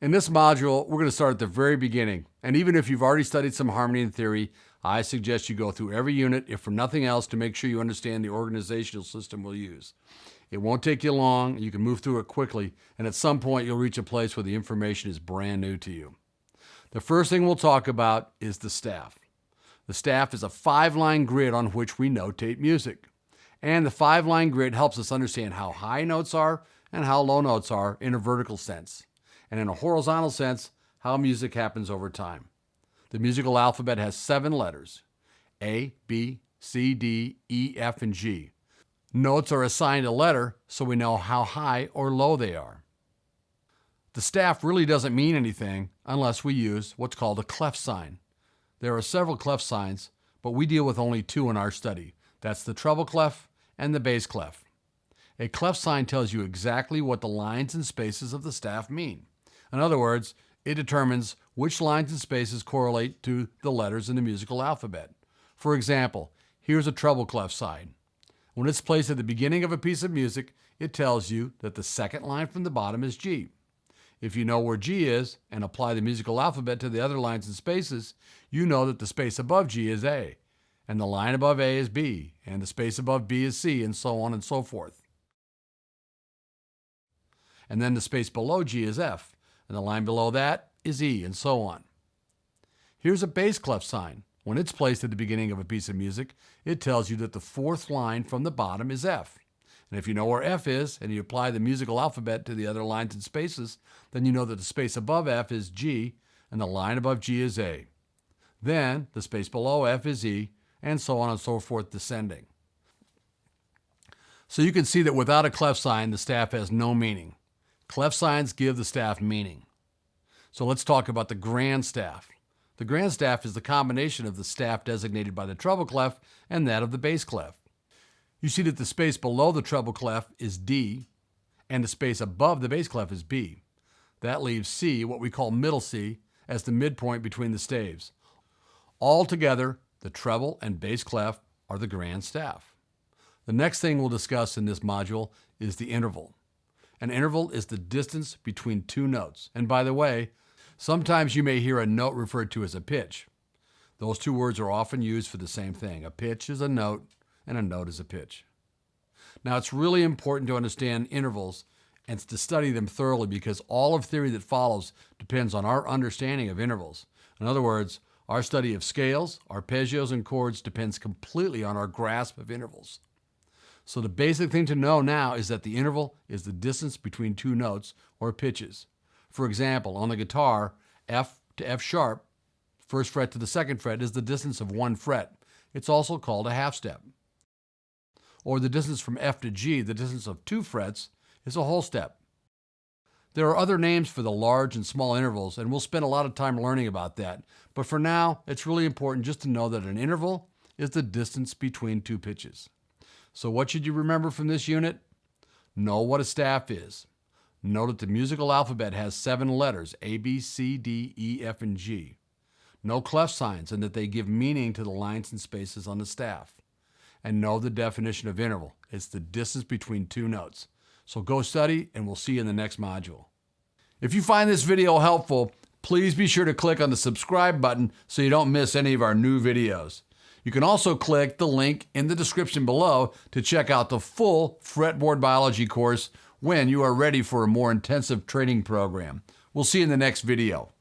In this module, we're going to start at the very beginning. And even if you've already studied some harmony and theory, I suggest you go through every unit, if for nothing else, to make sure you understand the organizational system we'll use. It won't take you long, you can move through it quickly, and at some point you'll reach a place where the information is brand new to you. The first thing we'll talk about is the staff. The staff is a 5-line grid on which we notate music. And the 5-line grid helps us understand how high notes are and how low notes are in a vertical sense. And in a horizontal sense, how music happens over time. The musical alphabet has 7 letters: A, B, C, D, E, F, and G. Notes are assigned a letter so we know how high or low they are. The staff really doesn't mean anything unless we use what's called a clef sign. There are several clef signs, but we deal with only 2 in our study. That's the treble clef and the bass clef. A clef sign tells you exactly what the lines and spaces of the staff mean. In other words, it determines which lines and spaces correlate to the letters in the musical alphabet. For example, here's a treble clef sign. When it's placed at the beginning of a piece of music, it tells you that the second line from the bottom is G. If you know where G is and apply the musical alphabet to the other lines and spaces, you know that the space above G is A, and the line above A is B, and the space above B is C, and so on and so forth. And then the space below G is F, and the line below that is E, and so on. Here's a bass clef sign. When it's placed at the beginning of a piece of music, it tells you that the 4th line from the bottom is F. And if you know where F is, and you apply the musical alphabet to the other lines and spaces, then you know that the space above F is G, and the line above G is A. Then the space below F is E, and so on and so forth descending. So you can see that without a clef sign, the staff has no meaning. Clef signs give the staff meaning. So let's talk about the grand staff. The grand staff is the combination of the staff designated by the treble clef and that of the bass clef. You see that the space below the treble clef is D, and the space above the bass clef is B. That leaves C, what we call middle C, as the midpoint between the staves. Altogether, the treble and bass clef are the grand staff. The next thing we'll discuss in this module is the interval. An interval is the distance between 2 notes. And by the way, sometimes you may hear a note referred to as a pitch. Those 2 words are often used for the same thing. A pitch is a note, and a note is a pitch. Now, it's really important to understand intervals and to study them thoroughly because all of theory that follows depends on our understanding of intervals. In other words, our study of scales, arpeggios, and chords depends completely on our grasp of intervals. So the basic thing to know now is that the interval is the distance between 2 notes or pitches. For example, on the guitar, F to F sharp, 1st fret to the 2nd fret, is the distance of 1 fret. It's also called a half step. Or the distance from F to G, the distance of 2 frets, is a whole step. There are other names for the large and small intervals, and we'll spend a lot of time learning about that. But for now, it's really important just to know that an interval is the distance between 2 pitches. So what should you remember from this unit? Know what a staff is. Know that the musical alphabet has 7 letters, A, B, C, D, E, F, and G. Know clef signs and that they give meaning to the lines and spaces on the staff. And know the definition of interval. It's the distance between 2 notes. So go study, and we'll see you in the next module. If you find this video helpful, please be sure to click on the subscribe button so you don't miss any of our new videos. You can also click the link in the description below to check out the full fretboard biology course when you are ready for a more intensive training program. We'll see you in the next video.